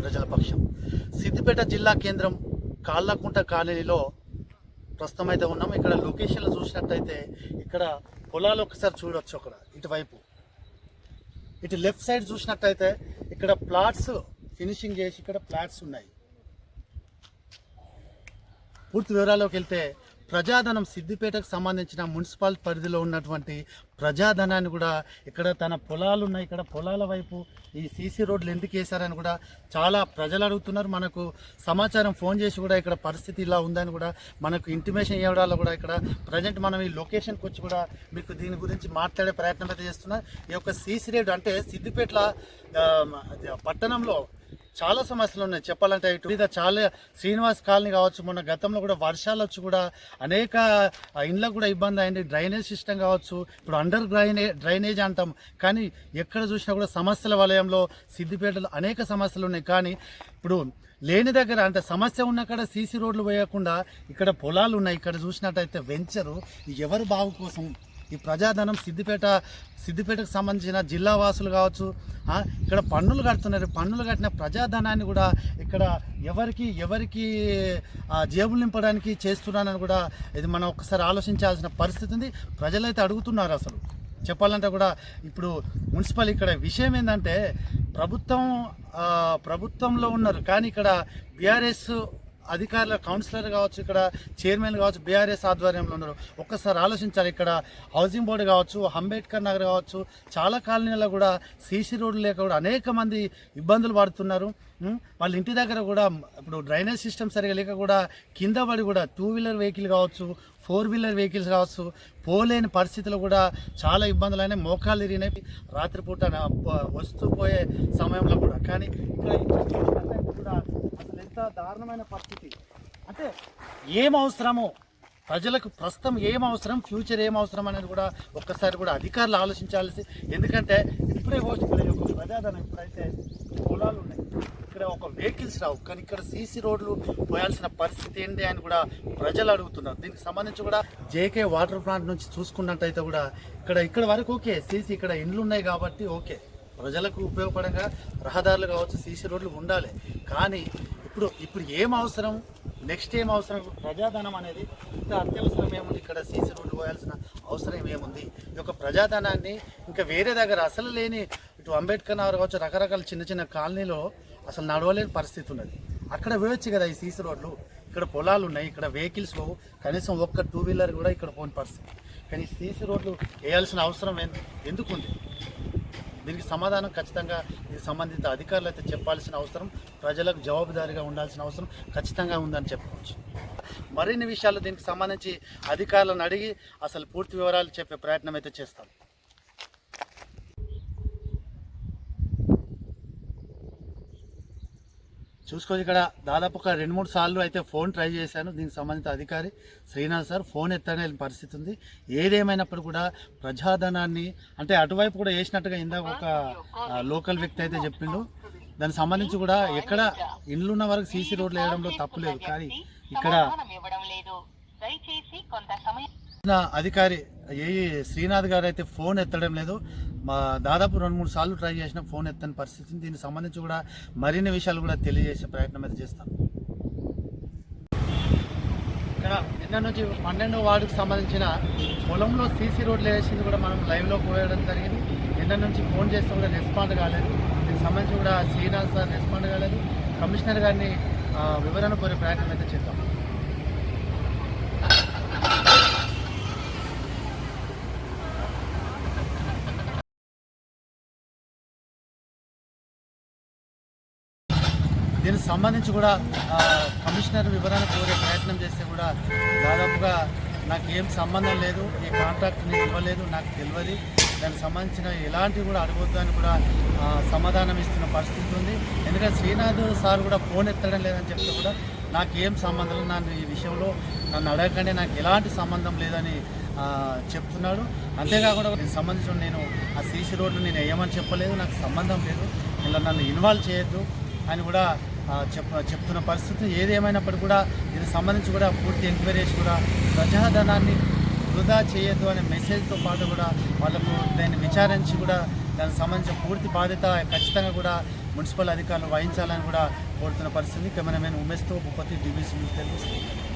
ప్రజల పక్షం. సిద్దిపేట జిల్లా కేంద్రం కాళ్ళకుంట కాలనీలో ప్రస్తుతం అయితే ఉన్నాం. ఇక్కడ లొకేషన్లు చూసినట్టయితే ఇక్కడ పొలాలు ఒకసారి చూడొచ్చు. అక్కడ ఇటువైపు ఇటు లెఫ్ట్ సైడ్ చూసినట్టయితే ఇక్కడ ప్లాట్స్ ఫినిషింగ్ చేసి ఇక్కడ ఫ్లాట్స్ ఉన్నాయి. పూర్తి వివరాల్లోకి వెళ్తే ప్రజాధనం సిద్దిపేటకు సంబంధించిన మున్సిపల్ పరిధిలో ఉన్నటువంటి ప్రజాధనాన్ని కూడా ఇక్కడ తన పొలాలు ఉన్నాయి. ఇక్కడ పొలాల వైపు ఈ సీసీ రోడ్లు ఎందుకు వేశారని కూడా చాలా ప్రజలు అడుగుతున్నారు. మనకు సమాచారం ఫోన్ చేసి కూడా ఇక్కడ పరిస్థితి ఇలా ఉందని కూడా మనకు ఇంటిమేషన్ ఇవ్వడాల్లో కూడా ఇక్కడ ప్రజెంట్ మనం ఈ లొకేషన్కి వచ్చి కూడా మీకు దీని గురించి మాట్లాడే ప్రయత్నం అయితే చేస్తున్నారు. ఈ యొక్క సీసీ రోడ్ అంటే సిద్దిపేట పట్టణంలో చాలా సమస్యలు ఉన్నాయి చెప్పాలంటే. ఇటు మీద చాలా శ్రీనివాస్ కాలనీ కావచ్చు, మొన్న గతంలో కూడా వర్షాలు వచ్చి కూడా అనేక ఇండ్లకు కూడా ఇబ్బంది అయింది. డ్రైనేజ్ సిస్టమ్ కావచ్చు, ఇప్పుడు అండర్ డ్రైనేజ్ అంటాం, కానీ ఎక్కడ చూసినా కూడా సమస్యల వలయంలో సిద్దిపేటలో అనేక సమస్యలు ఉన్నాయి. కానీ ఇప్పుడు లేని దగ్గర అంటే సమస్య ఉన్న కాడ సీసీ రోడ్లు వేయకుండా ఇక్కడ పొలాలు ఉన్నాయి. ఇక్కడ చూసినట్టయితే వెంచరు ఎవరు బాగు కోసం ఈ ప్రజాధనం సిద్దిపేటకు సంబంధించిన జిల్లా వాసులు కావచ్చు, ఇక్కడ పన్నులు కడుతున్నారు. పన్నులు కట్టిన ప్రజాధనాన్ని కూడా ఇక్కడ ఎవరికి జేబులు నింపడానికి చేస్తున్నారని కూడా ఇది మనం ఒకసారి ఆలోచించాల్సిన పరిస్థితి ఉంది. ప్రజలైతే అడుగుతున్నారు. అసలు చెప్పాలంటే కూడా ఇప్పుడు మున్సిపల్ ఇక్కడ విషయం ఏంటంటే ప్రభుత్వంలో ఉన్నారు, కానీ ఇక్కడ బీఆర్ఎస్ అధికారుల కౌన్సిలర్ కావచ్చు, ఇక్కడ చైర్మన్ కావచ్చు, బీఆర్ఎస్ ఆధ్వర్యంలో ఉన్నారు. ఒక్కసారి ఆలోచించాలి. ఇక్కడ హౌసింగ్ బోర్డు కావచ్చు, అంబేద్కర్ నగర్ కావచ్చు, చాలా కాలనీలలో కూడా సీసీ రోడ్లు లేక కూడా అనేక మంది ఇబ్బందులు పడుతున్నారు. వాళ్ళ ఇంటి దగ్గర కూడా ఇప్పుడు డ్రైనేజ్ సిస్టమ్ సరిగా లేక కూడా కింద పడి కూడా 2 వీలర్ వెహికల్ కావచ్చు, 4 వీలర్ వెహికల్స్ కావచ్చు పోలేని పరిస్థితులు కూడా చాలా ఇబ్బందులు అయినాయి. మోకాళ్ళు ఇరిగినాయి రాత్రిపూట వస్తూ పోయే సమయంలో కూడా. కానీ ఇక్కడ కూడా అసలు ఎంత దారుణమైన పరిస్థితి అంటే ఏం అవసరమో ప్రజలకు ప్రస్తుతం ఏం అవసరం, ఫ్యూచర్ ఏం అవసరం అనేది కూడా ఒక్కసారి కూడా అధికారులు ఆలోచించాల్సి. ఎందుకంటే ఇప్పుడే ఇక్కడ ఒక ప్రజాధనం ఇప్పుడైతే పొలాలు ఉన్నాయి, ఇక్కడ ఒక వెహికల్స్ రావు, కానీ ఇక్కడ సీసీ రోడ్లు పోయాల్సిన పరిస్థితి ఏంటి అని కూడా ప్రజలు అడుగుతున్నారు. దీనికి సంబంధించి కూడా జేకే వాటర్ ప్లాంట్ నుంచి చూసుకున్నట్టయితే కూడా ఇక్కడ వరకు ఓకే, సీసీ ఇక్కడ ఇండ్లు ఉన్నాయి కాబట్టి ఓకే, ప్రజలకు ఉపయోగపడంగా రహదారులు కావచ్చు, సీసీ రోడ్లు ఉండాలి. కానీ ఇప్పుడు ఏం అవసరం, నెక్స్ట్ ఏం అవసరం, ప్రజాధనం అనేది ఇంత అత్యవసరం ఏముంది, ఇక్కడ సీసీ రోడ్లు పోయాల్సిన అవసరం ఏముంది? ఈ యొక్క ప్రజాధనాన్ని ఇంకా వేరే దగ్గర అసలు లేని ఇటు అంబేద్కర్ నగర్ కావచ్చు, రకరకాల చిన్న కాలనీలో అసలు నడవలేని పరిస్థితి ఉన్నది. అక్కడ వేయొచ్చు కదా ఈ సీసీ రోడ్లు. ఇక్కడ పొలాలు ఉన్నాయి, ఇక్కడ వెహికల్స్ పోవు, కనీసం ఒక్క 2 వీలర్ కూడా ఇక్కడ పోని పరిస్థితి. కానీ సీసీ రోడ్లు వేయాల్సిన అవసరం ఎందుకుంది? దీనికి సమాధానం ఖచ్చితంగా ఇది సంబంధిత అధికారులు అయితే చెప్పాల్సిన అవసరం, ప్రజలకు జవాబుదారీగా ఉండాల్సిన అవసరం ఖచ్చితంగా ఉందని చెప్పుకోవచ్చు. మరిన్ని విషయాలు దీనికి సంబంధించి అధికారులను అడిగి అసలు పూర్తి వివరాలు చెప్పే ప్రయత్నం అయితే చేస్తాం. చూసుకోవచ్చు, ఇక్కడ దాదాపు ఒక 2-3 సార్లు అయితే ఫోన్ ట్రై చేశాను. దీనికి సంబంధిత అధికారి శ్రీనాథ్ సార్ ఫోన్ ఎత్తనే పరిస్థితి ఉంది. ఏదేమైనప్పుడు కూడా ప్రజాధనాన్ని అంటే అటువైపు కూడా వేసినట్టుగా ఇందాక ఒక లోకల్ వ్యక్తి అయితే చెప్పిండు. దానికి సంబంధించి కూడా ఎక్కడ ఇండ్లున్న వరకు సీసీ రోడ్లు వేయడంలో తప్పులేదు, కానీ ఇక్కడ అధికారి శ్రీనాథ్ గారు అయితే ఫోన్ ఎత్తడం లేదు. దాదాపు 2-3 సార్లు ట్రై చేసిన ఫోన్ ఎత్తని పరిస్థితి. దీనికి సంబంధించి కూడా మరిన్ని విషయాలు కూడా తెలియజేసే ప్రయత్నం అయితే చేస్తాం. ఇక్కడ నిన్న నుంచి 12వ వార్డుకు సంబంధించిన పొలంలో సీసీ రోడ్లు వేసింది కూడా మనం లైవ్లో పోయడం జరిగింది. నిన్న నుంచి ఫోన్ చేస్తే కూడా రెస్పాండ్ కాలేదు. దీనికి సంబంధించి కూడా శ్రీనాథ్ సార్ రెస్పాండ్ కాలేదు. కమిషనర్ గారిని వివరణ కోరే ప్రయత్నం అయితే చేద్దాం. దీనికి సంబంధించి కూడా కమిషనర్ వివరణ కోరే ప్రయత్నం చేస్తే కూడా దాదాపుగా నాకు ఏం సంబంధం లేదు, ఈ కాంట్రాక్ట్ నేను ఇవ్వలేదు, నాకు తెలియదు, దానికి సంబంధించిన ఎలాంటివి కూడా అడగొద్దు అని కూడా సమాధానం ఇస్తున్న పరిస్థితి ఉంది. ఎందుకంటే శ్రీనాథ్ సార్ కూడా ఫోన్ ఎత్తడం లేదని చెప్తే కూడా నాకు ఏం సంబంధం లేదు, నన్ను ఈ విషయంలో నన్ను అడగకండి, నాకు ఎలాంటి సంబంధం లేదని చెప్తున్నాడు. అంతేకాకుండా దీనికి సంబంధించిన నేను ఆ సీసీ రోడ్లు నేను వేయమని చెప్పలేదు, నాకు సంబంధం లేదు, ఇలా నన్ను ఇన్వాల్వ్ చేయొద్దు అని కూడా చెప్తున్న పరిస్థితి. ఏదేమైనప్పటికీ కూడా దీనికి సంబంధించి కూడా పూర్తి ఎంక్వైరీ చేసి కూడా ప్రజాధనాన్ని వృధా చేయొద్దు అనే మెసేజ్తో పాటు కూడా వాళ్ళకు దాన్ని విచారించి కూడా దానికి సంబంధించిన పూర్తి బాధ్యత ఖచ్చితంగా కూడా మున్సిపల్ అధికారులు వహించాలని కూడా కోరుతున్న పరిస్థితి. కెమెరామెన్ ఉమేష్తో భూపతి, DBC న్యూస్ తెలుగు.